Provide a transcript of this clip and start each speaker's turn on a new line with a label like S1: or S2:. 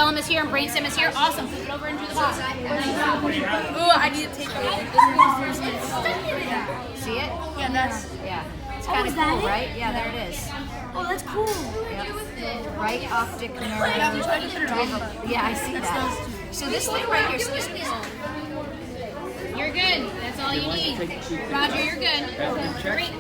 S1: cerebellum is here and brainstem is here. Awesome. Flip it over and do the box.
S2: Ooh, I need to take it.
S1: See it?
S2: Yeah, that's.
S1: Yeah. It's kind of cool, right? Yeah, there it is.
S2: Oh, that's cool.
S1: Yep. Right optic nerve.
S2: Yeah,
S1: Yeah, I see that. So this thing right here, so this is. You're good. That's all you need. Roger, you're good. Great.